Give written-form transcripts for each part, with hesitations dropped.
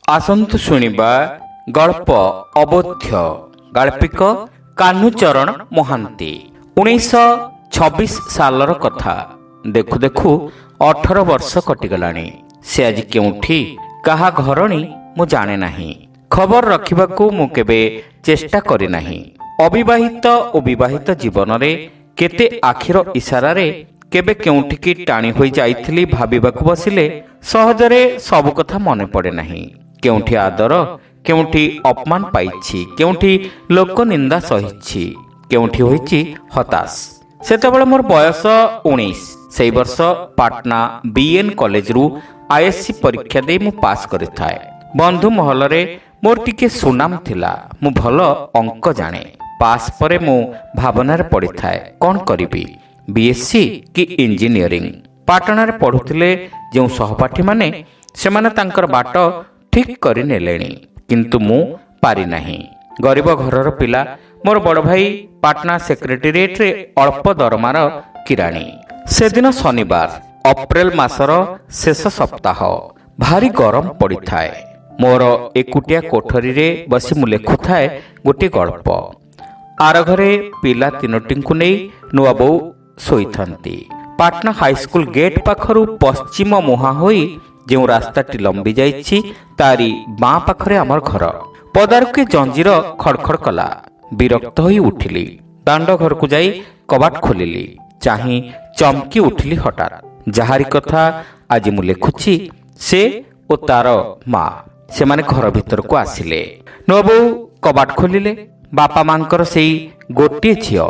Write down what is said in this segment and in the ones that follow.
ଆସନ୍ତୁ ଶୁଣିବା ଗଳ୍ପ ଅବୋଧ୍ୟ ଗାଳ୍ପିକ କାହ୍ନୁଚରଣ ମହାନ୍ତି। 1926 ସାଲର କଥା। ଦେଖୁ ଦେଖୁ 18 ବର୍ଷ କଟିଗଲାଣି। ସେ ଆଜି କେଉଁଠି କାହା ଘରଣୀ ମୁଁ ଜାଣେ ନାହିଁ। ଖବର ରଖିବାକୁ ମୁଁ କେବେ ଚେଷ୍ଟା କରିନାହିଁ। ଅବିବାହିତ ଓ ବିବାହିତ ଜୀବନରେ କେତେ ଆଖିର ଇସାରାରେ କେବେ କେଉଁଠିକି ଟାଣି ହୋଇ ଯାଇଥିଲି ଭାବିବାକୁ ବସିଲେ ସହଜରେ ସବୁ କଥା ମନେ ପଡ଼େ ନାହିଁ। କେଉଁଠି ଆଦର, କେଉଁଠି ଅପମାନ ପାଇଛି, କେଉଁଠି ଲୋକ ନିନ୍ଦା ସହିଛି, କେଉଁଠି ହୋଇଛି ହତାଶ। ସେତେବେଳେ ମୋର ବୟସ 19। ସେହି ବର୍ଷ ପାଟନା BN କଲେଜରୁ ISC ପରୀକ୍ଷା ଦେଇ ମୁଁ ପାସ୍ କରିଥାଏ। ବନ୍ଧୁ ମହଲରେ ମୋର ଟିକେ ସୁନାମ ଥିଲା। ମୁଁ ଭଲ ଅଙ୍କ ଜାଣେ। ପାସ୍ ପରେ ମୁଁ ଭାବନାରେ ପଡ଼ିଥାଏ, କ'ଣ କରିବି, BSc କି ଇଞ୍ଜିନିୟରିଂ। ପାଟଣାରେ ପଢ଼ୁଥିଲେ ଯେଉଁ ସହପାଠୀମାନେ, ସେମାନେ ତାଙ୍କର ବାଟ ଠିକ୍ କରି ନେଲେଣି, କିନ୍ତୁ ମୁଁ ପାରିନାହିଁ। ଗରିବ ଘରର ପିଲା। ମୋର ବଡ଼ ଭାଇ ପାଟନା ସେକ୍ରେଟେରିଏଟ୍ରେ ଅଳ୍ପ ଦରମାର କିରାଣୀ। ସେଦିନ ଶନିବାର, ଅପ୍ରେଲ ମାସର ଶେଷ ସପ୍ତାହ। ଭାରି ଗରମ ପଡ଼ିଥାଏ। ମୋର ଏକୁଟିଆ କୋଠରୀରେ ବସି ମୁଁ ଲେଖୁଥାଏ ଗୋଟିଏ ଗଳ୍ପ। ଆର ଘରେ ପିଲା ତିନୋଟିଙ୍କୁ ନେଇ ନୂଆ ବୋଉ ଶୋଇଥାନ୍ତି। ପାଟନା ହାଇସ୍କୁଲ ଗେଟ୍ ପାଖରୁ ପଶ୍ଚିମ ମୁହାଁ ହୋଇ ଯେଉଁ ରାସ୍ତାଟି ଲମ୍ବି ଯାଇଛି, ତାରି ବାଁ ପାଖରେ ଆମର ଘର। ପଦାରୁ କି ଜଞ୍ଜିର ଖଡ଼ଖଡ଼ କଲା। ବିରକ୍ତ ହୋଇ ଉଠିଲି। ଦାଣ୍ଡ ଘରକୁ ଯାଇ କବାଟ ଖୋଲିଲି। ଚାହିଁ ଚମକି ଉଠିଲି ହଠାତ୍। ଯାହାରି କଥା ଆଜି ମୁଁ ଲେଖୁଛି, ସେ ଓ ତାର ମା, ସେମାନେ ଘର ଭିତରକୁ ଆସିଲେ। ନୂଆବୋଉ କବାଟ ଖୋଲିଲେ। ବାପା ମାଙ୍କର ସେଇ ଗୋଟିଏ ଝିଅ,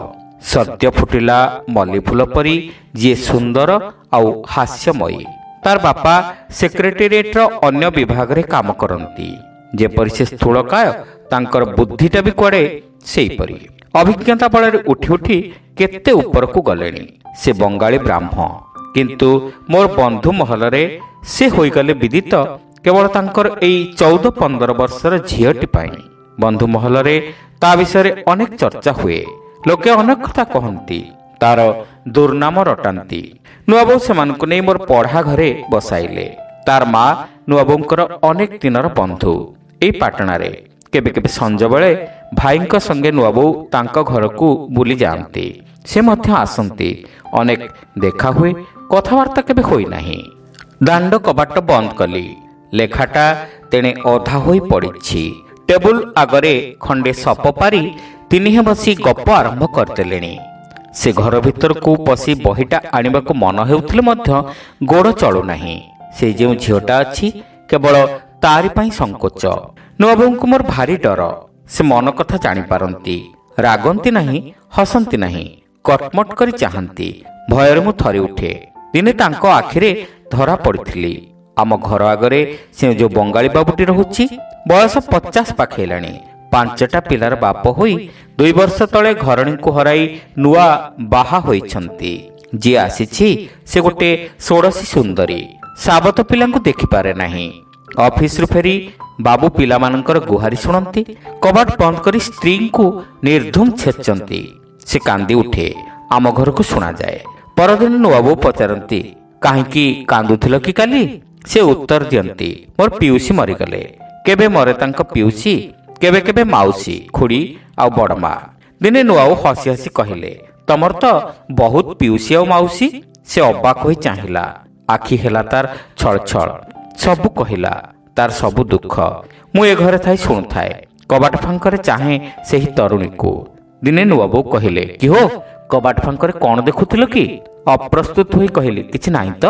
ସଦ୍ୟ ଫୁଟିଲା ମଲ୍ଲି ଫୁଲ ପରି, ଯିଏ ସୁନ୍ଦର ଆଉ ହାସ୍ୟମୟୀ। ତାର ବାପା ସେକ୍ରେଟେରିଏଟ୍ର ଅନ୍ୟ ବିଭାଗରେ କାମ କରନ୍ତି। ଯେପରି ସେ ସ୍ଥୂଳକାୟ, ତାଙ୍କର ବୁଦ୍ଧିଟା ବି କୁଆଡ଼େ ସେଇପରି। ଅଭିଜ୍ଞତା ବଳରେ ଉଠି ଉଠି କେତେ ଉପରକୁ ଗଲେଣି। ସେ ବଙ୍ଗାଳୀ ବ୍ରାହ୍ମ, କିନ୍ତୁ ମୋର ବନ୍ଧୁ ମହଲରେ ସେ ହୋଇଗଲେ ବିଦିତ କେବଳ ତାଙ୍କର ଏଇ 14-15 ବର୍ଷର ଝିଅଟି ପାଇଁ। ବନ୍ଧୁ ମହଲରେ ତା ବିଷୟରେ ଅନେକ ଚର୍ଚ୍ଚା ହୁଏ। ଲୋକେ ଅନେକ କଥା କହନ୍ତି, ତାର ଦୁର୍ନାମ ରଟାନ୍ତି। ନୂଆବୋଉ ସେମାନଙ୍କୁ ନେଇ ମୋର ପଢ଼ା ଘରେ ବସାଇଲେ। ତାର ମା ନୂଆବୋଉଙ୍କର ଅନେକ ଦିନର ବନ୍ଧୁ। ଏଇ ପାଟଣାରେ କେବେ କେବେ ସଞ୍ଜ ବେଳେ ଭାଇଙ୍କ ସଙ୍ଗେ ନୂଆବୋଉ ତାଙ୍କ ଘରକୁ ବୁଲି ଯାଆନ୍ତି। ସେ ମଧ୍ୟ ଆସନ୍ତି। ଅନେକ ଦେଖା ହୁଏ, କଥାବାର୍ତ୍ତା କେବେ ହୋଇନାହିଁ। ଦାଣ୍ଡ କବାଟ ବନ୍ଦ କଲି। ଲେଖାଟା ତେଣେ ଅଧା ହୋଇ ପଡ଼ିଛି। ଟେବୁଲ ଆଗରେ ଖଣ୍ଡେ ସପ ପାରି ତିନିହେଁ ବସି ଗପ ଆରମ୍ଭ କରିଦେଲେଣି। ସେ ଘର ଭିତରକୁ ପଶି ବହିଟା ଆଣିବାକୁ ମନ ହେଉଥିଲେ ମଧ୍ୟ ଗୋଡ଼ ଚଳୁନାହିଁ। ସେ ଯେଉଁ ଝିଅଟା ଅଛି, କେବଳ ତାରି ପାଇଁ ସଙ୍କୋଚ। ନୂଆବୋଉଙ୍କୁ ମୋର ଭାରି ଡର। ସେ ମନ କଥା ଜାଣିପାରନ୍ତି। ରାଗନ୍ତି ନାହିଁ, ହସନ୍ତି ନାହିଁ, କଟମଟ କରି ଚାହାନ୍ତି। ଭୟରେ ମୁଁ ଥରି ଉଠେ। ଦିନେ ତାଙ୍କ ଆଖିରେ ଧରା ପଡ଼ିଥିଲି। ଆମ ଘର ଆଗରେ ସେ ଯେଉଁ ବଙ୍ଗାଳୀ ବାବୁଟି ରହୁଛି, ବୟସ 50 ପାଖେଇଲାଣି। 5ଟା ପିଲାର ବାପ ହୋଇ 2 ବର୍ଷ ତଳେ ଘରଣୀଙ୍କୁ ହରାଇ ନୂଆ ବାହା ହୋଇଛନ୍ତି। ଯିଏ ଆସିଛି, ସେ ଗୋଟେ ଷୋଡ଼ଶୀ ସୁନ୍ଦରୀ। ସାବତ ପିଲାଙ୍କୁ ଦେଖିପାରେ ନାହିଁ। ଅଫିସରୁ ଫେରି ବାବୁ ପିଲାମାନଙ୍କର ଗୁହାରି ଶୁଣନ୍ତି। କବାଟ ବନ୍ଦ କରି ସ୍ତ୍ରୀଙ୍କୁ ନିର୍ଧୁମ ଛେଚନ୍ତି। ସେ କାନ୍ଦି ଉଠେ। ଆମ ଘରକୁ ଶୁଣାଯାଏ। ପରଦିନ ନୂଆବୋଉ ପଚାରନ୍ତି, କାହିଁକି କାନ୍ଦୁଥିଲ କି କାଲି? ସେ ଉତ୍ତର ଦିଅନ୍ତି, ମୋର ପିଉସୀ ମରିଗଲେ। କେବେ ମରେ ତାଙ୍କ ପିଉସୀ, କେବେ କେବେ ମାଉସୀ, ଖୁଡ଼ି ଆଉ ବଡ଼ମା। ଦିନେ ନୂଆବୋଉ ହସି ହସି କହିଲେ, ତମର ତ ବହୁତ ପିଉସୀ ଆଉ ମାଉସୀ। ସେ ଅବାକ ହୋଇ ଚାହିଁଲା। ଆଖି ହେଲା ତାର ଛଳଛଳ। ସବୁ କହିଲା, ତାର ସବୁ ଦୁଃଖ। ମୁଁ ଏ ଘରେ ଥାଇ ଶୁଣୁଥାଏ। କବାଟ ଫାଙ୍କରେ ଚାହେଁ ସେହି ତରୁଣୀକୁ। ଦିନେ ନୂଆବୋଉ କହିଲେ, କି ହୋ, କବାଟ ଫାଙ୍କରେ କ'ଣ ଦେଖୁଥିଲ କି? ଅପ୍ରସ୍ତୁତ ହୋଇ କହିଲି, କିଛି ନାହିଁ ତ।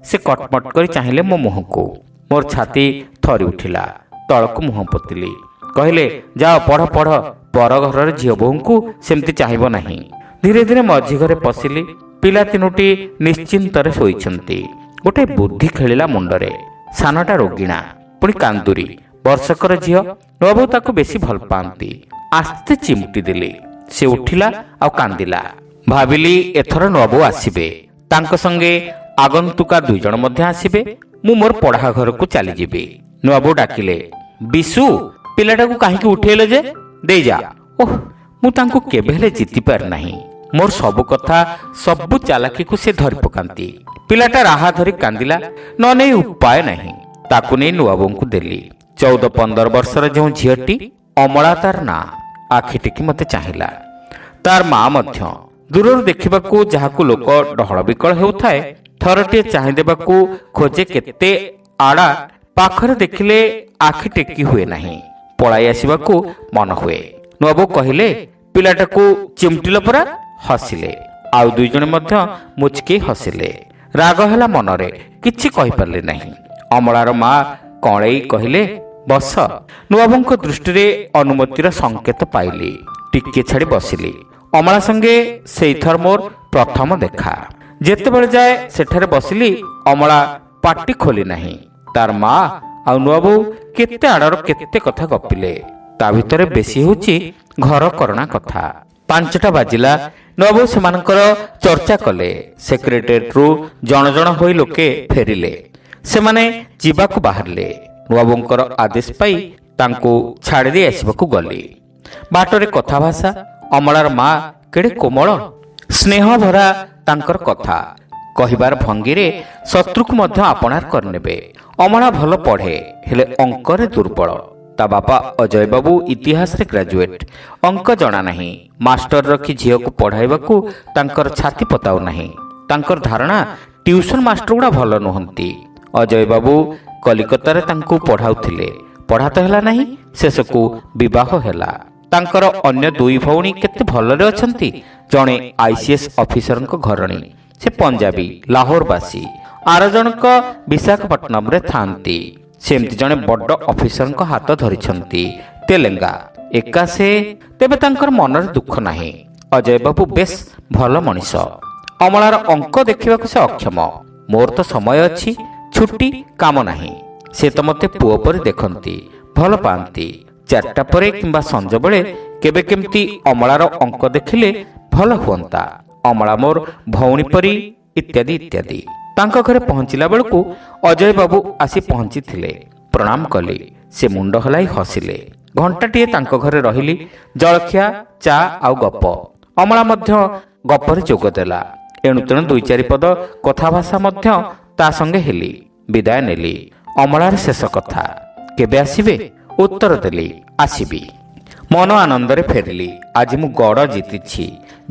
ସେ କଟମଟ କରି ଚାହିଁଲେ ମୋ ମୁହଁକୁ। ମୋର ଛାତି ଥରି ଉଠିଲା। ତଳକୁ ମୁହଁ ପୋତିଲି। କହିଲେ, ଯାଅ ପଢ଼ ପଢ଼। ପର ଘରର ଝିଅ ବୋହୂଙ୍କୁ ସେମିତି ଚାହିଁବ ନାହିଁ। ଧୀରେ ଧୀରେ ମଝି ଘରେ ପଶିଲି। ପିଲା ତିନୋଟି ନିଶ୍ଚିନ୍ତରେ ଶୋଇଛନ୍ତି। ଗୋଟେ ବୁଦ୍ଧି ଖେଳିଲା ମୁଣ୍ଡରେ। ସାନଟା ରୋଗିଣା, ପୁଣି କାନ୍ଦୁରି, ବର୍ଷକର ଝିଅ। ନୂଆବୋଉ ତାକୁ ବେଶୀ ଭଲ ପାଆନ୍ତି। ଆସ୍ତେ ଚିମୁଟି ଦେଲି। ସେ ଉଠିଲା ଆଉ କାନ୍ଦିଲା। ଭାବିଲି ଏଥର ନୂଆବୋଉ ଆସିବେ। ତାଙ୍କ ସଙ୍ଗେ ଆଗନ୍ତୁକା 2 ଜଣ ମଧ୍ୟ ଆସିବେ। ମୁଁ ମୋର ପଢ଼ା ଘରକୁ ଚାଲିଯିବି। ନୂଆବୋଉ ଡାକିଲେ, ବିଶୁ, ପିଲାଟାକୁ କାହିଁକି ଉଠେଇଲେ ଯେ? ଦେଇଯା। ଓଃ, ମୁଁ ତାଙ୍କୁ କେବେ ହେଲେ ଜିତି ପାରି ନାହିଁ। ମୋର ସବୁ କଥା, ସବୁ ଚାଲାକିକୁ ସେ ଧରି ପକାନ୍ତି। ପିଲାଟା ରାହା ଧରି କାନ୍ଦିଲା। ନ ନେଇ ଉପାୟ ନାହିଁ। ତାକୁ ନେଇ ନୂଆବୋଉଙ୍କୁ ଦେଲି। 14-15 ବର୍ଷର ଯେଉଁ ଝିଅଟି ଅମଳା ତାର ନାଁ, ଆଖି ଟେକି ମୋତେ ଚାହିଁଲା। ତାର ମା ମଧ୍ୟ ଦୂରରୁ ଦେଖିବାକୁ ଯାହାକୁ ଲୋକ ଡହଳ ବିକଳ ହେଉଥାଏ, ଥରଟିଏ ଚାହିଁ ଦେବାକୁ ଖୋଜେ କେତେ ଆଡ଼ା, ପାଖରେ ଦେଖିଲେ ଆଖି ଟେକି ହୁଏ ନାହିଁ, ପଳାଇ ଆସିବାକୁ ମନ ହୁଏ। ନୂଆବୋଉ କହିଲେ, ପିଲାଟାକୁ ଚିମଟିଲ ପରା। ହସିଲେ। ଆଉ 2 ଜଣ ମଧ୍ୟ ମୁଚକେଇ ହସିଲେ। ରାଗ ହେଲା ମନରେ, କିଛି କହିପାରିଲେ ନାହିଁ। ଅମଳାର ମା କଣେଇ କହିଲେ, ବସ। ନୂଆବୋଉଙ୍କ ଦୃଷ୍ଟିରେ ଅନୁମତିର ସଂକେତ ପାଇଲି। ଟିକିଏ ଛାଡ଼ି ବସିଲି। ଅମଳା ସଙ୍ଗେ ସେଇଥର ମୋର ପ୍ରଥମ ଦେଖା। ଯେତେବେଳେ ଯାଏ ସେଠାରେ ବସିଲି, ଅମଳା ପାଟି ଖୋଲି ନାହିଁ। ତାର ମା ଆଉ ନୂଆବୋଉ କେତେ ଆଡ଼ର କେତେ କଥା ଗପିଲେ। ତା ଭିତରେ ବେଶୀ ହେଉଛି ଘର କରଣା କଥା। 5ଟା ବାଜିଲା। ନୂଆବୋଉ ସେମାନଙ୍କର ଚର୍ଚ୍ଚା କଲେ। ସେକ୍ରେଟେରିଏଟରୁ ଜଣ ଜଣ ହୋଇ ଲୋକେ ଫେରିଲେ। ସେମାନେ ଯିବାକୁ ବାହାରିଲେ। ନୂଆବୋଉଙ୍କର ଆଦେଶ ପାଇ ତାଙ୍କୁ ଛାଡ଼ି ଦେଇ ଆସିବାକୁ ଗଲି। ବାଟରେ କଥାଭାଷା। ଅମଳାର ମା କେଡ଼େ କୋମଳ, ସ୍ନେହ ଭରା ତାଙ୍କର କଥା। କହିବାର ଭଙ୍ଗୀରେ ଶତ୍ରୁକୁ ମଧ୍ୟ ଆପଣାର କରିନେବେ। ଅମଳା ଭଲ ପଢ଼େ, ହେଲେ ଅଙ୍କରେ ଦୁର୍ବଳ। ତା ବାପା ଅଜୟ ବାବୁ ଇତିହାସରେ ଗ୍ରାଜୁଏଟ୍। ଅଙ୍କ ଜଣା ନାହିଁ। ମାଷ୍ଟର ରଖି ଝିଅକୁ ପଢ଼ାଇବାକୁ ତାଙ୍କର ଛାତି ପତାଉ ନାହିଁ। ତାଙ୍କର ଧାରଣା ଟ୍ୟୁସନ ମାଷ୍ଟରଗୁଡ଼ା ଭଲ ନୁହନ୍ତି। ଅଜୟ ବାବୁ କଲିକତାରେ ତାଙ୍କୁ ପଢ଼ାଉଥିଲେ। ପଢ଼ା ତ ହେଲା ନାହିଁ, ଶେଷକୁ ବିବାହ ହେଲା। ତାଙ୍କର ଅନ୍ୟ 2 ଭଉଣୀ କେତେ ଭଲରେ ଅଛନ୍ତି। ଜଣେ ICS ଅଫିସରଙ୍କ ଘରଣୀ, ସେ ପଞ୍ଜାବୀ, ଲାହୋରବାସୀ। ଆର ଜଣକ ବିଶାଖାପଟ୍ଟନମରେ ଥାନ୍ତି। ସେମିତି ଜଣେ ବଡ଼ ଅଫିସରଙ୍କ ହାତ ଧରିଛନ୍ତି, ତେଲେଙ୍ଗା। ଏକା ସେ। ତେବେ ତାଙ୍କର ମନରେ ଦୁଃଖ ନାହିଁ। ଅଜୟ ବାବୁ ବେଶ ଭଲ ମଣିଷ। ଅମଳାର ଅଙ୍କ ଦେଖିବାକୁ ସେ ଅକ୍ଷମ। ମୋର ତ ସମୟ ଅଛି, ଛୁଟି, କାମ ନାହିଁ। ସେ ତ ମୋତେ ପୁଅ ପରି ଦେଖନ୍ତି, ଭଲ ପାଆନ୍ତି। 4ଟା ପରେ କିମ୍ବା ସଞ୍ଜବେଳେ କେବେ କେମିତି ଅମଳାର ଅଙ୍କ ଦେଖିଲେ ଭଲ ହୁଅନ୍ତା। ଅମଳା ମୋର ଭଉଣୀ ପରି, ଇତ୍ୟାଦି ଇତ୍ୟାଦି। ତାଙ୍କ ଘରେ ପହଞ୍ଚିଲା ବେଳକୁ ଅଜୟ ବାବୁ ଆସି ପହଞ୍ଚିଥିଲେ। ପ୍ରଣାମ କଲି। ସେ ମୁଣ୍ଡ ହଲାଇ ହସିଲେ। ଘଣ୍ଟାଟିଏ ତାଙ୍କ ଘରେ ରହିଲି। ଜଳଖିଆ, ଚା ଆଉ ଗପ। ଅମଳା ମଧ୍ୟ ଗପରେ ଯୋଗ ଦେଲା। ଏଣୁ ତେଣୁ 2-4 ପଦ କଥାଭାଷା ମଧ୍ୟ ତା ସଙ୍ଗେ ହେଲି। ବିଦାୟ ନେଲି। ଅମଳାର ଶେଷ କଥା, କେବେ ଆସିବେ? ଉତ୍ତର ଦେଲି, ଆସିବି। ମନ ଆନନ୍ଦରେ ଫେରିଲି। ଆଜି ମୁଁ ଗଡ଼ ଜିତିଛି।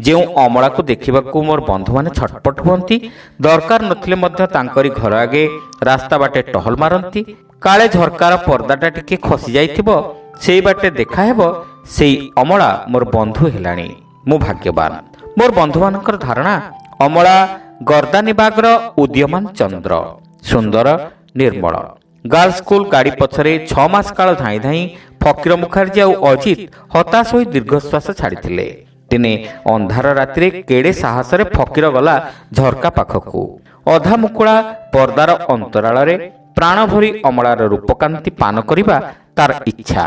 ଯେଉଁ ଅମଳାକୁ ଦେଖିବାକୁ ମୋର ବନ୍ଧୁମାନେ ଛଟପଟ ହୁଅନ୍ତି, ଦରକାର ନଥିଲେ ମଧ୍ୟ ତାଙ୍କରି ଘର ଆଗେ ରାସ୍ତା ବାଟେ ଟହଲ ମାରନ୍ତି। କାଳେ ଝରକାର ପର୍ଦ୍ଦାଟା ଟିକେ ଖସି ଯାଇଥିବ, ସେଇ ବାଟେ ଦେଖାହେବ, ସେଇ ଅମଳା ମୋର ବନ୍ଧୁ ହେଲାଣି। ମୁଁ ଭାଗ୍ୟବାନ। ମୋର ବନ୍ଧୁମାନଙ୍କର ଧାରଣା ଅମଳା ଗର୍ଦାନିବାଗର ଉଦୀୟମାନ ଚନ୍ଦ୍ର, ସୁନ୍ଦର, ନିର୍ମଳ। ଗାର୍ଲ ସ୍କୁଲ ଗାଡ଼ି ପଛରେ 6 ମାସ କାଳ ଧାଇଁ ଧାଇଁ ଫକୀର ମୁଖାର୍ଜୀ ଆଉ ଅଜିତ ହତାଶ ହୋଇ ଦୀର୍ଘଶ୍ୱାସ ଛାଡ଼ିଥିଲେ। ଦିନେ ଅନ୍ଧାର ରାତିରେ କେଡ଼େ ସାହସରେ ଫକୀର ଗଲା ଝରକା ପାଖକୁ। ଅଧା ମୁକୁଳା ପର୍ଦ୍ଦାର ଅନ୍ତରାଳରେ ପ୍ରାଣ ଭରି ଅମଳାର ରୂପକାନ୍ତି ପାନ କରିବା ତାର ଇଚ୍ଛା।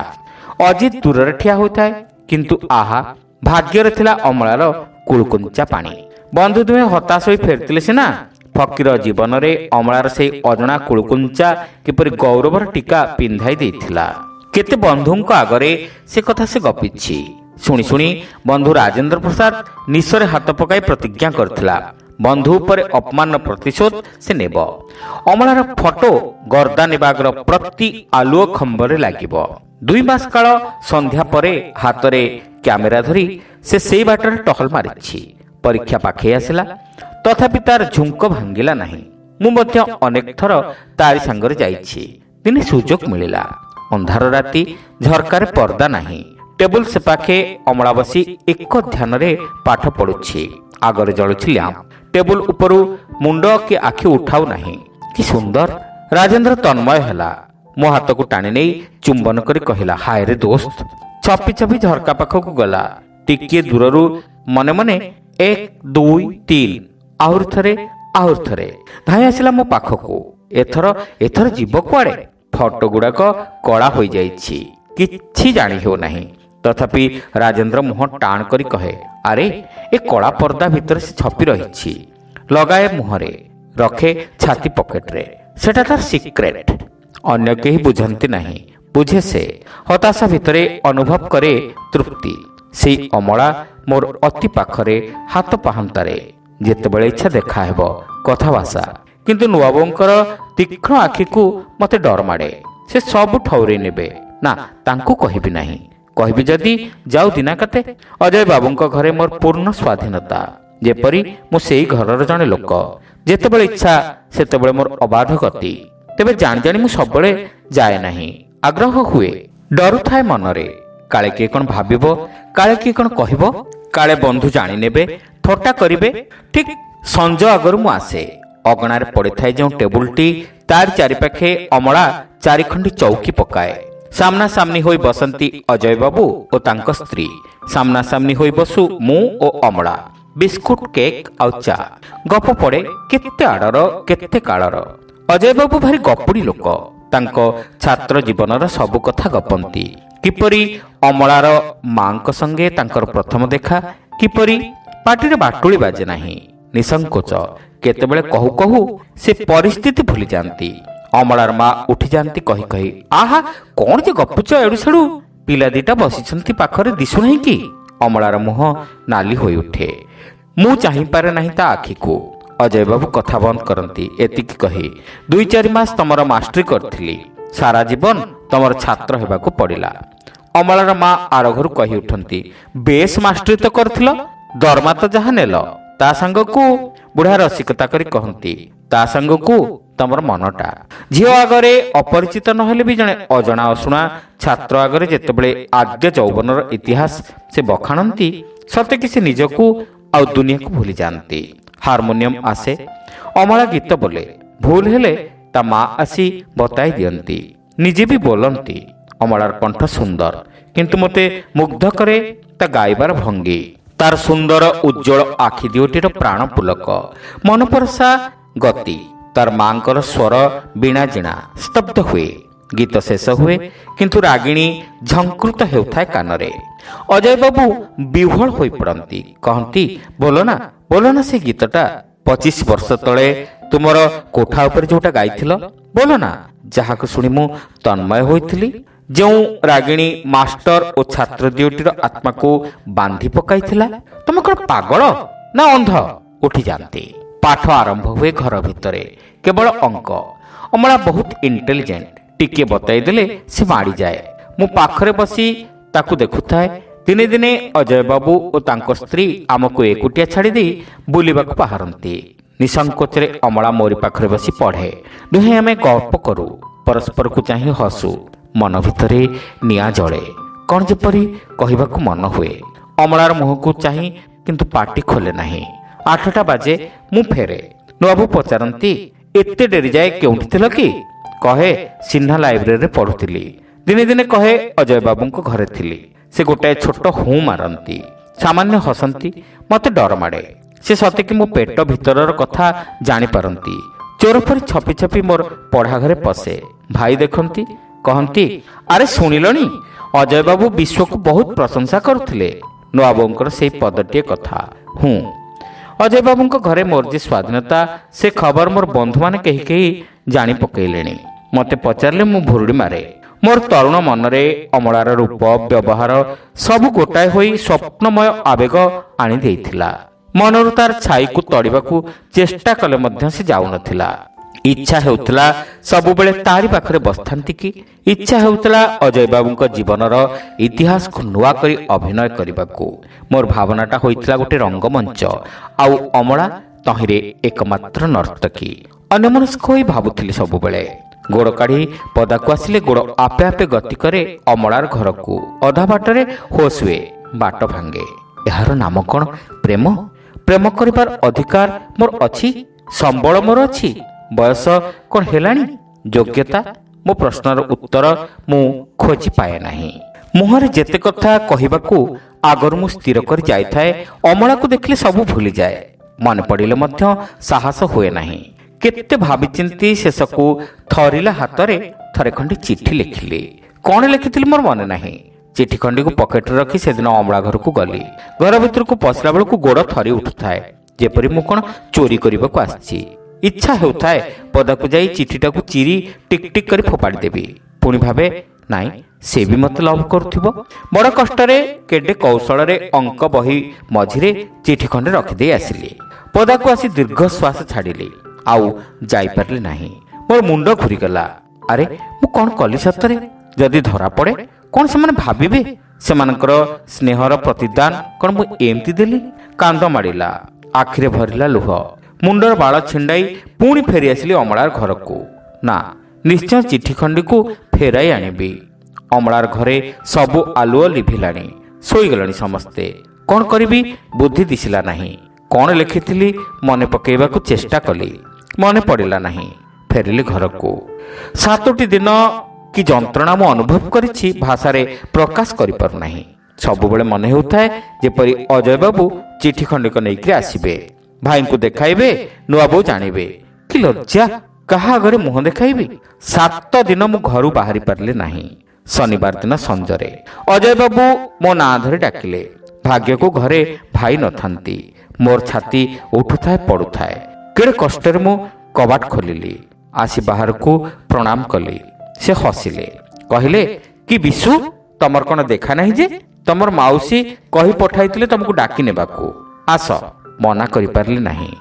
ଅଜିତ ଦୂରରେ ଠିଆ ହୋଇଥାଏ, କିନ୍ତୁ ଆହା, ଭାଗ୍ୟରେ ଥିଲା ଅମଳାର କୁଳୁକୁଞ୍ଚା ପାଣି। ବନ୍ଧୁ ଦୁହେଁ ହତାଶ ହୋଇ ଫେରିଥିଲେ ସିନା, ଫକୀର ଜୀବନରେ ଅମଳାର ସେହି ଅଜଣା କୁଳୁକୁଞ୍ଚା କିପରି ଗୌରବର ଟୀକା ପିନ୍ଧାଇ ଦେଇଥିଲା। କେତେ ବନ୍ଧୁଙ୍କ ଆଗରେ ସେ କଥା ସେ ଗପିଛି। ଶୁଣି ଶୁଣି ବନ୍ଧୁ ରାଜେନ୍ଦ୍ର ପ୍ରସାଦ ନିଶରେ ହାତ ପକାଇ ପ୍ରତିଜ୍ଞା କରିଥିଲା, ବନ୍ଧୁ ଉପରେ ଅପମାନର ପ୍ରତିଶୋଧ ସେ ନେବ। ଅମଳାର ଫଟୋ ଗର୍ଦାନିବାଗର ପ୍ରତି ଆଲୁଅ ଖମ୍ବରେ ଲାଗିବ। 2 ମାସ କାଳ ସନ୍ଧ୍ୟା ପରେ ହାତରେ କ୍ୟାମେରା ଧରି ସେ ସେଇ ବାଟରେ ଟହଲ ମାରିଛି। ପରୀକ୍ଷା ପାଖେଇ ଆସିଲା, ତଥାପି ତାର ଝୁଙ୍କ ଭାଙ୍ଗିଲା ନାହିଁ। ମୁଁ ମଧ୍ୟ ଅନେକ ଥର ତାରି ସାଙ୍ଗରେ ଯାଇଛି। ଦିନେ ସୁଯୋଗ ମିଳିଲା। ଅନ୍ଧାର ରାତି, ଝରକାରେ ପର୍ଦ୍ଦା ନାହିଁ। ଟେବୁଲ ସେପାଖେ ଅମଳା ବସି ଏକ ଧ୍ୟାନରେ ପାଠ ପଢୁଛି। ଆଗରେ ଜଳୁଛି ଲ୍ୟାମ୍ପ। ଟେବୁଲ ଉପରୁ ମୁଣ୍ଡ କି ଆଖି ଉଠାଉ ନାହିଁ। କି ସୁନ୍ଦର! ରାଜେନ୍ଦ୍ର ତନ୍ମୟ ହେଲା। ମୋ ହାତକୁ ଟାଣି ନେଇ ଚୁମ୍ବନ କରି କହିଲା, ହାୟ ରେ ଦୋସ୍ତ। ଛପି ଛପି ଝରକା ପାଖକୁ ଗଲା। ଟିକିଏ ଦୂରରୁ ମନେ ମନେ 1, 2, 3, ଆହୁରି ଥରେ ଧାଇଁ ଆସିଲା ମୋ ପାଖକୁ। ଏଥର ଯିବ କୁଆଡ଼େ? ଫଟୋ ଗୁଡ଼ାକ କଳା ହୋଇଯାଇଛି, କିଛି ଜାଣି ହେଉନାହିଁ। ତଥାପି ରାଜେନ୍ଦ୍ର ମୁହଁ ଟାଣ କରି କହେ, ଆରେ ଏ କଳା ପର୍ଦ୍ଦା ଭିତରେ ସେ ଛପି ରହିଛି। ଲଗାଏ ମୁହଁରେ, ରଖେ ଛାତି ପକେଟରେ। ସେଟା ତାର ସିକ୍ରେଟ। ଅନ୍ୟ କେହି ବୁଝନ୍ତି ନାହିଁ, ବୁଝେ ସେ। ହତାଶା ଭିତରେ ଅନୁଭବ କରେ ତୃପ୍ତି। ସେଇ ଅମଳା ମୋର ଅତି ପାଖରେ, ହାତ ପାହାନ୍ତାରେ। ଯେତେବେଳେ ଇଚ୍ଛା ଦେଖାହେବ, କଥାଭାଷା। କିନ୍ତୁ ନୂଆବୋଉଙ୍କର ତୀକ୍ଷ୍ଣ ଆଖିକୁ ମୋତେ ଡର ମାଡ଼େ। ସେ ସବୁ ଠଉରେଇ ନେବେ। ନା, ତାଙ୍କୁ କହିବି ନାହିଁ। କହିବି ଯଦି ଯାଉ ଦିନାକାତେ। ଅଜୟ ବାବୁଙ୍କ ଘରେ ମୋର ପୂର୍ଣ୍ଣ ସ୍ୱାଧୀନତା, ଯେପରି ମୁଁ ସେଇ ଘରର ଜଣେ ଲୋକ। ଯେତେବେଳେ ଇଚ୍ଛା ସେତେବେଳେ ମୋର ଅବାଧ ଗତି। ତେବେ ଜାଣି ଜାଣି ମୁଁ ସବୁବେଳେ ଯାଏ ନାହିଁ। ଆଗ୍ରହ ହୁଏ, ଡରୁଥାଏ ମନରେ। କାଳେ କିଏ କ'ଣ ଭାବିବ, କାଳେ କିଏ କ'ଣ କହିବ, କାଳେ ବନ୍ଧୁ ଜାଣିନେବେ, ଥଟ୍ଟା କରିବେ। ଠିକ୍ ସଞ୍ଜ ଆଗରୁ ମୁଁ ଆସେ। ଅଗଣାରେ ପଡ଼ିଥାଏ ଯେଉଁ ଟେବୁଲଟି, ତାରି ଚାରିପାଖେ ଅମଳା ଚାରିଖଣ୍ଡି ଚୌକି ପକାଏ। ସାମ୍ନା ସାମ୍ନି ହୋଇ ବସନ୍ତି ଅଜୟ ବାବୁ ଓ ତାଙ୍କ ସ୍ତ୍ରୀ। ସାମ୍ନା ସାମ୍ନି ହୋଇ ବସୁ ମୁଁ ଓ ଅମଳା। ବିସ୍କୁଟ, କେକ୍ ଆଉ ଚା। ଗପ ପଡ଼େ କେତେ ଆଡ଼ର, କେତେ କାଳର। ଅଜୟ ବାବୁ ଭାରି ଗପୁଡ଼ି ଲୋକ। ତାଙ୍କ ଛାତ୍ର ଜୀବନର ସବୁ କଥା ଗପନ୍ତି। କିପରି ଅମଳାର ମାଙ୍କ ସଙ୍ଗେ ତାଙ୍କର ପ୍ରଥମ ଦେଖା, କିପରି ପାଟିରେ ବାଟୁଳି ବାଜେ ନାହିଁ, ନିସଂକୋଚ। କେତେବେଳେ କହୁ କହୁ ସେ ପରିସ୍ଥିତି ଭୁଲି ଯାଆନ୍ତି। ଅମଳାର ମା ଉଠିଯାଆନ୍ତି କହି କହି, ଆହା କ'ଣ ଯେ ଗପୁଛ ଏଡ଼ୁ ସେଡ଼ୁ, ପିଲା ଦିଟା ବସିଛନ୍ତି ପାଖରେ, ଦିଶୁନାହିଁ କି? ଅମଳାର ମୁହଁ ନାଲି ହୋଇ ଉଠେ। ମୁଁ ଚାହିଁପାରେ ନାହିଁ ତା ଆଖିକୁ। ଅଜୟ ବାବୁ କଥା ବନ୍ଦ କରନ୍ତି ଏତିକି କହି, 2-4 ମାସ ତମର ମାଷ୍ଟ୍ରି କରିଥିଲି, ସାରା ଜୀବନ ତମର ଛାତ୍ର ହେବାକୁ ପଡ଼ିଲା। ଅମଳାର ମା ଆର ଘରୁ କହି ଉଠନ୍ତି, ବେଶ ମାଷ୍ଟ୍ରି ତ କରିଥିଲ, ଦରମା ତ ଯାହା ନେଲ, ତା ସାଙ୍ଗକୁ। ବୁଢ଼ା ରସିକତା କରି କହନ୍ତି, ତା ସାଙ୍ଗକୁ ତମର ମନଟା। ଝିଅ ଆଗରେ ଅପରିଚିତ ନହେଲେ ବି ଜଣେ ଅଜଣା ଅଶୁଣା ଛାତ୍ର ଆଗରେ ଯେତେବେଳେ ଆଦ୍ୟ ଯୌବନର ଇତିହାସ ସେ ବଖାଣନ୍ତି, ସତେ କି ସେ ନିଜକୁ ଆଉ ଦୁନିଆକୁ ଭୁଲି ଯାଆନ୍ତି। ହାରମୋନିୟମ ଆସେ, ଅମଳା ଗୀତ ବୋଲେ। ଭୁଲ ହେଲେ ତା ମା ଆସି ବତାଇ ଦିଅନ୍ତି, ନିଜେ ବି ବୋଲନ୍ତି। ଅମଳାର କଣ୍ଠ ସୁନ୍ଦର, କିନ୍ତୁ ମୋତେ ମୁଗ୍ଧ କରେ ତା ଗାଇବାର ଭଙ୍ଗୀ, ତାର ସୁନ୍ଦର ଉଜ୍ଜଳ ଆଖି ଦିଓଟିର ପ୍ରାଣ ପୁଲକ, ମନପରସା ଗତି। ତାର ମାଙ୍କର ସ୍ୱର ବୀଣା ଜିଣା ସ୍ତବ୍ଧ ହୁଏ। ଗୀତ ଶେଷ ହୁଏ, କିନ୍ତୁ ରାଗିଣୀ ଝଙ୍କୃତ ହେଉଥାଏ କାନରେ। ଅଜୟ ବାବୁ ବିହ୍ୱଳ ହୋଇପଡ଼ନ୍ତି, କହନ୍ତି, ବୋଲ ନା ସେ ଗୀତଟା 25 ବର୍ଷ ତଳେ ତୁମର କୋଠା ଉପରେ ଯୋଉଟା ଗାଇଥିଲ, ବୋଲ ନା, ଯାହାକୁ ଶୁଣି ମୁଁ ତନ୍ମୟ ହୋଇଥିଲି, ଯେଉଁ ରାଗିଣୀ ମାଷ୍ଟର ଓ ଛାତ୍ର ଦିଓଟିର ଆତ୍ମାକୁ ବାନ୍ଧି ପକାଇଥିଲା। ତମେ କ'ଣ ପାଗଳ ନା ଅନ୍ଧ? ଉଠିଯାଆନ୍ତି। ପାଠ ଆରମ୍ଭ ହୁଏ ଘର ଭିତରେ, କେବଳ ଅଙ୍କ। ଅମଳା ବହୁତ ଇଣ୍ଟେଲିଜେଣ୍ଟ, ଟିକିଏ ବତାଇ ଦେଲେ ସେ ମାଡ଼ିଯାଏ। ମୁଁ ପାଖରେ ବସି ତାକୁ ଦେଖୁଥାଏ। ଦିନେ ଦିନେ ଅଜୟ ବାବୁ ଓ ତାଙ୍କ ସ୍ତ୍ରୀ ଆମକୁ ଏକୁଟିଆ ଛାଡ଼ି ଦେଇ ବୁଲିବାକୁ ବାହାରନ୍ତି। ନିସଂକୋଚରେ ଅମଳା ମୋରି ପାଖରେ ବସି ପଢ଼େ। ଦୁହେଁ ଆମେ ଗଳ୍ପ କରୁ, ପରସ୍ପରକୁ ଚାହିଁ ହସୁ। ମନ ଭିତରେ ନିଆଁ ଜଳେ, କ'ଣ ଯେପରି କହିବାକୁ ମନ ହୁଏ। ଅମଳାର ମୁହଁକୁ ଚାହିଁ କିନ୍ତୁ ପାଟି ଖୋଲେ ନାହିଁ। 8ଟା ବାଜେ, ମୁଁ ଫେରେ। ନୂଆବାବୁ ପଚାରନ୍ତି, ଏତେ ଡେରି ଯାଏ କେଉଁଠି ଥିଲ କି? କହେ, ସିହ୍ନା ଲାଇବ୍ରେରୀରେ ପଢ଼ୁଥିଲି। ଦିନେ ଦିନେ କହେ, ଅଜୟ ବାବୁଙ୍କ ଘରେ ଥିଲି। ସେ ଗୋଟାଏ ଛୋଟ ହୁଁ ମାରନ୍ତି, ସାମାନ୍ୟ ହସନ୍ତି। ମୋତେ ଡର ମାଡ଼େ। ସେ ସତେକି ମୋ ପେଟ ଭିତରର କଥା ଜାଣିପାରନ୍ତି। ଚୋର ପରି ଛପି ଛପି ମୋର ପଢ଼ା ଘରେ ପଶେ। ଭାଇ ଦେଖନ୍ତି, କହନ୍ତି, ଆରେ ଶୁଣିଲଣି, ଅଜୟ ବାବୁ ବିଶ୍ୱକୁ ବହୁତ ପ୍ରଶଂସା କରୁଥିଲେ। ନୂଆବାବୁଙ୍କର ସେଇ ପଦଟିଏ କଥା, ହୁଁ। ଅଜୟ ବାବୁଙ୍କ ଘରେ ମୋର ଯେ ସ୍ୱାଧୀନତା, ସେ ଖବର ମୋର ବନ୍ଧୁମାନେ କେହି କେହି ଜାଣି ପକାଇଲେଣି। ମୋତେ ପଚାରିଲେ ମୁଁ ଭୁରୁଡ଼ି ମାରେ। ମୋର ତରୁଣ ମନରେ ଅମଳାର ରୂପ, ବ୍ୟବହାର ସବୁ ଗୋଟାଏ ହୋଇ ସ୍ୱପ୍ନମୟ ଆବେଗ ଆଣି ଦେଇଥିଲା। ମନରୁ ତାର ଛାଇକୁ ତଡ଼ିବାକୁ ଚେଷ୍ଟା କଲେ ମଧ୍ୟ ସେ ଯାଉନଥିଲା। ଇଚ୍ଛା ହେଉଥିଲା ସବୁବେଳେ ତାରି ପାଖରେ ବସିଥାନ୍ତି କି। ଇଚ୍ଛା ହେଉଥିଲା ଅଜୟ ବାବୁଙ୍କ ଜୀବନର ଇତିହାସକୁ ନୂଆ କରି ଅଭିନୟ କରିବାକୁ। ମୋର ଭାବନାଟା ହୋଇଥିଲା ଗୋଟେ ରଙ୍ଗମଞ୍ଚ, ଆଉ ଅମଳା ତହିଁରେ એકમાત્ર ନର୍ତ୍ତକୀ। ଅନ୍ୟମନସ୍କ ହୋଇ ଭାବୁଥିଲି ସବୁବେଳେ। ଗୋଡ଼ କାଢ଼ି ପଦାକୁ ଆସିଲେ ଗୋଡ଼ ଆପେ ଆପେ ଗତି କରେ ଅମଳାର ଘରକୁ। ଅଧା ବାଟରେ ହୋସ୍ ହୁଏ, ବାଟ ଭାଙ୍ଗେ। ଏହାର ନାମ କ'ଣ? ପ୍ରେମ। ପ୍ରେମ କରିବାର ଅଧିକାର ମୋର ଅଛି, ସମ୍ବଳ ମୋର ଅଛି। ବୟସ କ'ଣ ହେଲାଣି? ଯୋଗ୍ୟତା? ମୋ ପ୍ରଶ୍ନର ଉତ୍ତର ମୁଁ ଖୋଜି ପାଏ ନାହିଁ। ମୁହଁରେ ଯେତେ କଥା କହିବାକୁ ଆଗରୁ ମୁଁ ସ୍ଥିର କରି ଯାଇଥାଏ, ଅମଳାକୁ ଦେଖିଲେ ସବୁ ଭୁଲିଯାଏ। ମନେ ପଡ଼ିଲେ ମଧ୍ୟ ସାହସ ହୁଏ ନାହିଁ। କେତେ ଭାବିଚିନ୍ତି ଶେଷକୁ ଥରିଲା ହାତରେ ଥରେ ଖଣ୍ଡେ ଚିଠି ଲେଖିଲି। କ'ଣ ଲେଖିଥିଲି ମୋର ମନେ ନାହିଁ। ଚିଠି ଖଣ୍ଡିକୁ ପକେଟରେ ରଖି ସେଦିନ ଅମଳା ଘରକୁ ଗଲି। ଘର ଭିତରକୁ ପଶିଲା ବେଳକୁ ଗୋଡ଼ ଥରି ଉଠୁଥାଏ, ଯେପରି ମୁଁ କ'ଣ ଚୋରି କରିବାକୁ ଆସିଛି। ଇଚ୍ଛା ହେଉଥାଏ ପଦାକୁ ଯାଇ ଚିଠିଟାକୁ ଚିରି ଟିକ୍ ଟିକ୍ କରି ଫୋପାଡ଼ି ଦେବି। ପୁଣି ଭାବେ, ନାଇଁ, ସେ ବି ମୋତେ ଲଭ୍ କରୁଥିବ। ବଡ଼ କଷ୍ଟରେ କେଡ଼େ କୌଶଳରେ ଅଙ୍କ ବହି ମଝିରେ ଚିଠି ଖଣ୍ଡେ ରଖିଦେଇ ଆସିଲି। ପଦାକୁ ଆସି ଦୀର୍ଘ ଶ୍ୱାସ ଛାଡ଼ିଲି। ଆଉ ଯାଇପାରିଲି ନାହିଁ। ମୋର ମୁଣ୍ଡ ଘୁରିଗଲା। ଆରେ ମୁଁ କ'ଣ କଲି ସତରେ? ଯଦି ଧରା ପଡ଼େ କ'ଣ ସେମାନେ ଭାବିବେ? ସେମାନଙ୍କର ସ୍ନେହର ପ୍ରତିଦାନ କ'ଣ ମୁଁ ଏମିତି ଦେଲି? କାନ୍ଦ ମାଡ଼ିଲା, ଆଖିରେ ଭରିଲା ଲୁହ। ମୁଣ୍ଡର ବାଳ ଛିଣ୍ଡାଇ ପୁଣି ଫେରି ଆସିଲି ଅମଳାର ଘରକୁ। ନା, ନିଶ୍ଚୟ ଚିଠି ଖଣ୍ଡିକୁ ଫେରାଇ ଆଣିବି। ଅମଳାର ଘରେ ସବୁ ଆଲୁଅ ଲିଭିଲାଣି, ଶୋଇଗଲେଣି ସମସ୍ତେ। କ'ଣ କରିବି ବୁଦ୍ଧି ଦିଶିଲା ନାହିଁ। କ'ଣ ଲେଖିଥିଲି ମନେ ପକାଇବାକୁ ଚେଷ୍ଟା କଲି, ମନେ ପଡ଼ିଲା ନାହିଁ। ଫେରିଲି ଘରକୁ। 7ଟି ଦିନ କି ଯନ୍ତ୍ରଣା ମୁଁ ଅନୁଭବ କରିଛି ଭାଷାରେ ପ୍ରକାଶ କରିପାରୁନାହିଁ। ସବୁବେଳେ ମନେ ହେଉଥାଏ ଯେପରି ଅଜୟ ବାବୁ ଚିଠି ଖଣ୍ଡିକ ନେଇକରି ଆସିବେ, ଭାଇଙ୍କୁ ଦେଖାଇବେ, ନୂଆ ବୋଉ ଜାଣିବେ। କି ଲଜ୍ଜା! କାହା ଆଗରେ ମୁହଁ ଦେଖାଇବି? 7 ଦିନ ମୁଁ ଘରୁ ବାହାରି ପାରିଲି ନାହିଁ। ଶନିବାର ଦିନ ସଞ୍ଜରେ ଅଜୟ ବାବୁ ମୋ ନାଁ ଧରି ଡାକିଲେ। ଭାଗ୍ୟକୁ ଘରେ ଭାଇ ନଥାନ୍ତି। ମୋର ଛାତି ଉଠୁଥାଏ ପଡ଼ୁଥାଏ। କେଡ଼େ କଷ୍ଟରେ ମୁଁ କବାଟ ଖୋଲିଲି, ଆସି ବାହାରକୁ ପ୍ରଣାମ କଲି। ସେ ହସିଲେ, କହିଲେ, କି ବିଶୁ, ତମର କ'ଣ ଦେଖା ନାହିଁ ଯେ? ତମର ମାଉସୀ କହି ପଠାଇଥିଲେ ତମକୁ ଡାକି ନେବାକୁ। ଆସ। ମନା କରିପାରିଲି ନାହିଁ।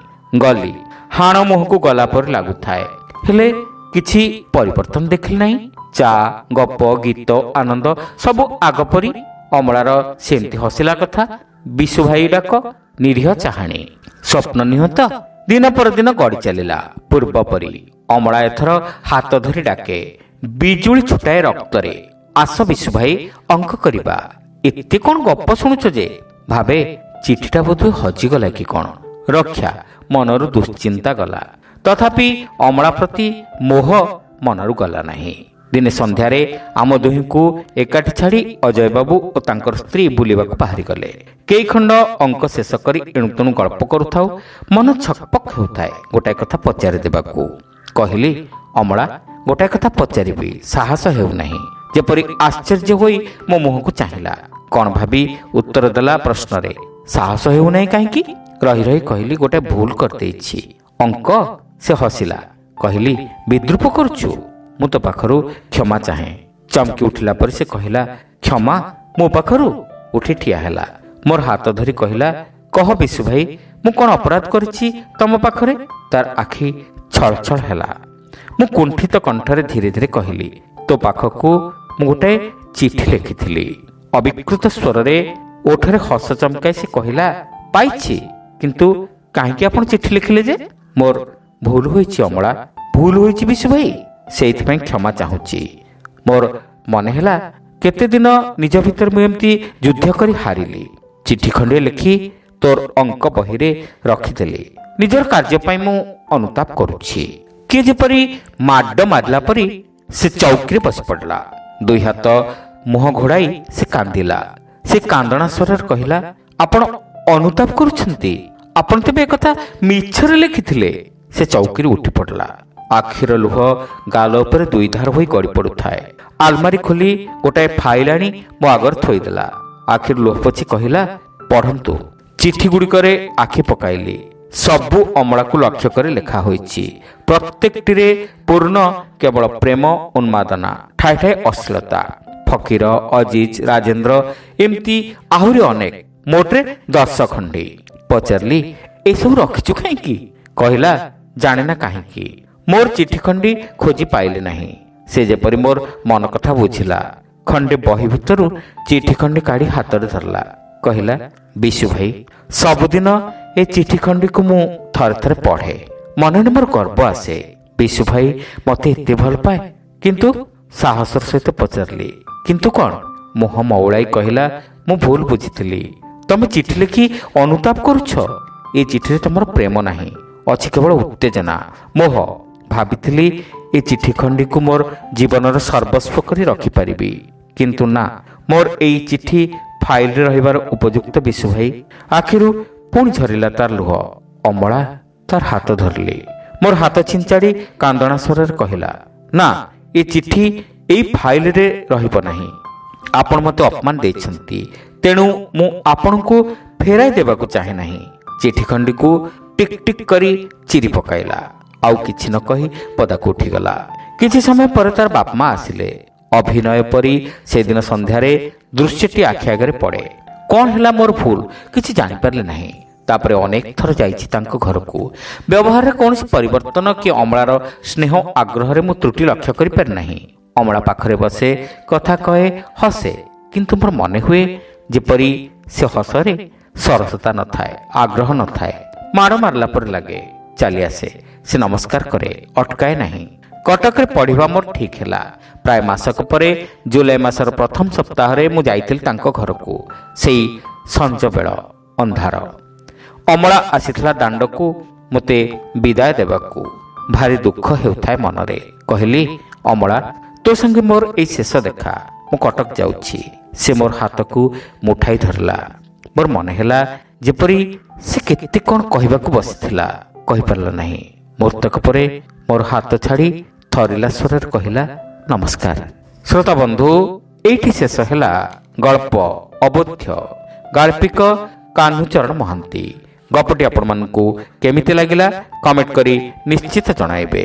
ଗଲି। ହାଣ ମୁହଁକୁ ଗଲା ପରି ଲାଗୁଥାଏ, ହେଲେ କିଛି ପରିବର୍ତ୍ତନ ଦେଖିଲି ନାହିଁ। ଚା, ଗପ, ଗୀତ, ଆନନ୍ଦ ସବୁ ଆଗ ପରି। ଅମଳାର ସେମିତି ହସିଲା କଥା, ବିଶୁ ଭାଇ ଡାକ, ନିରୀହ ଚାହାଣୀ, ସ୍ୱପ୍ନ ନିହତ। ଦିନ પર ଦିନ ଗଡ଼ି ଚାଲିଲା ପୂର୍ବ ପରି। ଅମଳା ଏଥର ହାତ ଧରି ଡାକେ, ବିଜୁଳି ଛୁଟାଏ ରକ୍ତରେ, ଆସ ବିଶୁ ଭାଇ, ଅଙ୍କ କରିବା। ଏତେ କ'ଣ ଗପ ଶୁଣୁଛ ଯେ? ଭାବେ ଚିଠିଟା ବୋଧହୁଏ ହଜିଗଲା କି କ'ଣ। ରକ୍ଷା, ମନରୁ ଦୁଶ୍ଚିନ୍ତା ଗଲା। ତଥାପି ଅମଳା ପ୍ରତି ମୋହ ମନରୁ ଗଲା ନାହିଁ। ଦିନେ ସନ୍ଧ୍ୟାରେ ଆମ ଦୁହିଁଙ୍କୁ ଏକାଠି ଛାଡ଼ି ଅଜୟ ବାବୁ ଓ ତାଙ୍କର ସ୍ତ୍ରୀ ବୁଲିବାକୁ ବାହାରିଗଲେ। କେଇ ଖଣ୍ଡ ଅଙ୍କ ଶେଷ କରି ଏଣୁତେଣୁ ଗଳ୍ପ କରୁଥାଉ ମନ ଛକପକ ହେଉଥାଏ ଗୋଟାଏ କଥା ପଚାରି ଦେବାକୁ। କହିଲି, ଅମଳା, ଗୋଟାଏ କଥା ପଚାରିବି, ସାହସ ହେଉନାହିଁ। ଯେପରି ଆଶ୍ଚର୍ଯ୍ୟ ହୋଇ ମୋ ମୁହଁକୁ ଚାହିଁଲା। କ'ଣ ଭାବି ଉତ୍ତର ଦେଲା ପ୍ରଶ୍ନରେ। ସାହସ ହେଉନାହିଁ କାହିଁକି? ରହି ରହି କହିଲି, ଗୋଟାଏ ଭୁଲ କରିଦେଇଛି। ଅଙ୍କ? ସେ ହସିଲା। କହିଲି, ବିଦ୍ରୂପ କରୁଛୁ? ମୁଁ ତୋ ପାଖରୁ କ୍ଷମା ଚାହେଁ। ଚମକି ଉଠିଲା ପରେ ସେ କହିଲା, କ୍ଷମା ମୋ ପାଖରୁ? ଉଠି ଠିଆ ହେଲା, ମୋର ହାତ ଧରି କହିଲା, କହ ବିଶୁ ଭାଇ, ମୁଁ କ'ଣ ଅପରାଧ କରିଛି ତମ ପାଖରେ? ତାର ଆଖି ଛଳଛଳ ହେଲା। ମୁଁ କୁଣ୍ଠିତ କଣ୍ଠରେ ଧୀରେ ଧୀରେ କହିଲି, ତୋ ପାଖକୁ ମୁଁ ଗୋଟାଏ ଚିଠି ଲେଖିଥିଲି। ଅବିକୃତ ସ୍ୱରରେ ଓଠରେ ହସ ଚମକାଇ ସେ କହିଲା, ପାଇଛି, କିନ୍ତୁ କାହିଁକି ଆପଣ ଚିଠି ଲେଖିଲେ ଯେ? ମୋର ଭୁଲ ହୋଇଛି ଅମଳା, ଭୁଲ ହୋଇଛି ବିଶୁ ଭାଇ, ସେଇଥିପାଇଁ କ୍ଷମା ଚାହୁଁଛି। ମୋର ମନେ ହେଲା କେତେ ଦିନ ନିଜ ଭିତରେ ମୁଁ ଏମିତି ଯୁଦ୍ଧ କରି ହାରିଲି। ଚିଠି ଖଣ୍ଡିଏ ଲେଖି ତୋର ଅଙ୍କ ବହିରେ ରଖିଦେଲି। ନିଜର କାର୍ଯ୍ୟ ପାଇଁ ମୁଁ ଅନୁତାପ କରୁଛି। କିଏ ଯେପରି ମାଡ଼ ମାରିଲା ପରି ସେ ଚୌକିରେ ବସି ପଡ଼ିଲା। ଦୁଇ ହାତ ମୁହଁ ଘୋଡ଼ାଇ ସେ କାନ୍ଦିଲା। ସେ କାନ୍ଦଣା ସ୍ୱରରେ କହିଲା, ଆପଣ ଅନୁତାପ କରୁଛନ୍ତି? ଆପଣ ତେବେ ଏକଥା ମିଛରେ ଲେଖିଥିଲେ? ସେ ଚୌକିରୁ ଉଠି ପଡ଼ିଲା। ଆଖିର ଲୁହ ଗାଲ ଉପରେ ଦୁଇ ଧାର ହୋଇ ଗଡ଼ି ପଡ଼ୁଥାଏ। ଆଲମାରି ଖୋଲି ଗୋଟାଏ ଫାଇଲ ଆଣି ମୋ ଆଗରେ ଥୋଇଦେଲା। ଆଖିରୁ ଲୁହ ପୋଛି କହିଲା, ପଢ଼ନ୍ତୁ। ଚିଠି ଗୁଡ଼ିକରେ ଆଖି ପକାଇଲି। ସବୁ ଅମଳାକୁ ଲକ୍ଷ୍ୟ କରି ଲେଖା ହୋଇଛି। ପ୍ରତ୍ୟେକଟିରେ ପୂର୍ଣ୍ଣ କେବଳ ପ୍ରେମ ଉନ୍ମାଦନା, ଠାଏ ଠାଏ ଅଶ୍ଳୀଳତା। ଫକୀର, ଅଜିଜ, ରାଜେନ୍ଦ୍ର, ଏମିତି ଆହୁରି ଅନେକ, ମୋଟରେ 10 ଖଣ୍ଡି। ପଚାରିଲି, ଏସବୁ ରଖିଛୁ କାହିଁକି? କହିଲା, ଜାଣେ ନା କାହିଁକି। ମୋର ଚିଠି ଖଣ୍ଡି ଖୋଜି ପାଇଲି ନାହିଁ। ସେ ଯେପରି ମୋର ମନ କଥା ବୁଝିଲା। ଖଣ୍ଡେ ବହି ଭିତରୁ ଚିଠି ଖଣ୍ଡି କାଢ଼ି ହାତରେ ଧରିଲା। କହିଲା, ବିଶୁ ଭାଇ, ସବୁଦିନ ଏ ଚିଠି ଖଣ୍ଡିକୁ ମୁଁ ଥରେ ଥରେ ପଢ଼େ। ମନରେ ମୋର ଗର୍ବ ଆସେ। ବିଶୁ ଭାଇ ମୋତେ ଏତେ ଭଲ ପାଏ। କିନ୍ତୁ ସାହସର ସହିତ ପଚାରିଲି, କିନ୍ତୁ କ'ଣ? ମୁହଁ ମଉଳାଇ କହିଲା, ମୁଁ ଭୁଲ ବୁଝିଥିଲି। ତମେ ଚିଠି ଲେଖି ଅନୁତାପ କରୁଛ। ଏ ଚିଠିରେ ତମର ପ୍ରେମ ନାହିଁ, ଅଛି କେବଳ ଉତ୍ତେଜନା, ମୋହ। ଭାବିଥିଲି ଏ ଚିଠି ଖଣ୍ଡିକୁ ମୋର ଜୀବନର ସର୍ବସ୍ୱ କରି ରଖିପାରିବି, କିନ୍ତୁ ନା, ମୋର ଏଇ ଚିଠି ଫାଇଲରେ ରହିବାର ଉପଯୁକ୍ତ ବିଶୁ ଭାଇ। ଆଖିରୁ ପୁଣି ଝରିଲା ତାର ଲୁହ। ଅମଳା, ତାର ହାତ ଧରିଲି। ମୋର ହାତ ଛିଞ୍ଚାଡ଼ି କାନ୍ଦଣା ସ୍ୱରରେ କହିଲା, ନା, ଏ ଚିଠି ଏଇ ଫାଇଲରେ ରହିବ ନାହିଁ। ଆପଣ ମୋତେ ଅପମାନ ଦେଇଛନ୍ତି, ତେଣୁ ମୁଁ ଆପଣଙ୍କୁ ଫେରାଇ ଦେବାକୁ ଚାହେଁ ନାହିଁ। ଚିଠି ଖଣ୍ଡିକୁ ଟିକ୍ ଟିକ୍ କରି ଚିରି ପକାଇଲା। ଆଉ କିଛି ନ କହି ପଦାକୁ ଉଠିଗଲା। କିଛି ସମୟ ପରେ ତାର ବାପା ମା ଆସିଲେ। ଅଭିନୟ ପରି ସେଦିନ ସନ୍ଧ୍ୟାରେ ଦୃଶ୍ୟଟି ଆଖି ଆଗରେ ପଡ଼େ। କ'ଣ ହେଲା ମୋର ଭୁଲ କିଛି ଜାଣିପାରିଲି ନାହିଁ। ତାପରେ ଅନେକ ଥର ଯାଇଛି ତାଙ୍କ ଘରକୁ। ବ୍ୟବହାରରେ କୌଣସି ପରିବର୍ତ୍ତନ କି ଅମଳାର ସ୍ନେହ ଆଗ୍ରହରେ ମୁଁ ତ୍ରୁଟି ଲକ୍ଷ୍ୟ କରିପାରି ନାହିଁ। ଅମଳା ପାଖରେ ବସେ, କଥା କହେ, ହସେ, କିନ୍ତୁ ମୋର ମନେ ହୁଏ ଯେପରି ସେ ହସରେ ସରସତା ନଥାଏ, ଆଗ୍ରହ ନଥାଏ। ମାଡ଼ ମାରିଲା ପରି ଲାଗେ। ଚାଲି ଆସେ, ସେ ନମସ୍କାର କରେ, ଅଟକାଏ ନାହିଁ। କଟକରେ ପଢ଼ିବା ମୋର ଠିକ୍ ହେଲା। ପ୍ରାୟ ମାସକ ପରେ ଜୁଲାଇ ମାସର ପ୍ରଥମ ସପ୍ତାହରେ ମୁଁ ଯାଇଥିଲି ତାଙ୍କ ଘରକୁ। ସେଇ ସଞ୍ଜବେଳ ଅନ୍ଧାର। ଅମଳା ଆସିଥିଲା ଦାଣ୍ଡକୁ ମୋତେ ବିଦାୟ ଦେବାକୁ। ଭାରି ଦୁଃଖ ହେଉଥାଏ ମନରେ। କହିଲି, ଅମଳା, ତୋ ସଙ୍ଗେ ମୋର ଏଇ ଶେଷ ଦେଖା। ମୁଁ କଟକ ଯାଉଛି। ସେ ମୋର ହାତକୁ ମୁଠାଇ ଧରିଲା। ମୋର ମନେ ହେଲା ଯେପରି ସେ କେତେ କ'ଣ କହିବାକୁ ବସିଥିଲା, କହିପାରିଲା ନାହିଁ। ମୁହୂର୍ତ୍ତକ ପରେ ମୋର ହାତ ଛାଡ଼ି ଥରିଲା ସ୍ୱରରେ କହିଲା, ନମସ୍କାର। ଶ୍ରୋତା ବନ୍ଧୁ, ଏଇଠି ଶେଷ ହେଲା ଗଳ୍ପ ଅବୋଧ୍ୟ, ଗାଳ୍ପିକ କାହ୍ନୁଚରଣ ମହାନ୍ତି। ଗପଟି ଆପଣମାନଙ୍କୁ କେମିତି ଲାଗିଲା କମେଣ୍ଟ କରି ନିଶ୍ଚିତ ଜଣାଇବେ।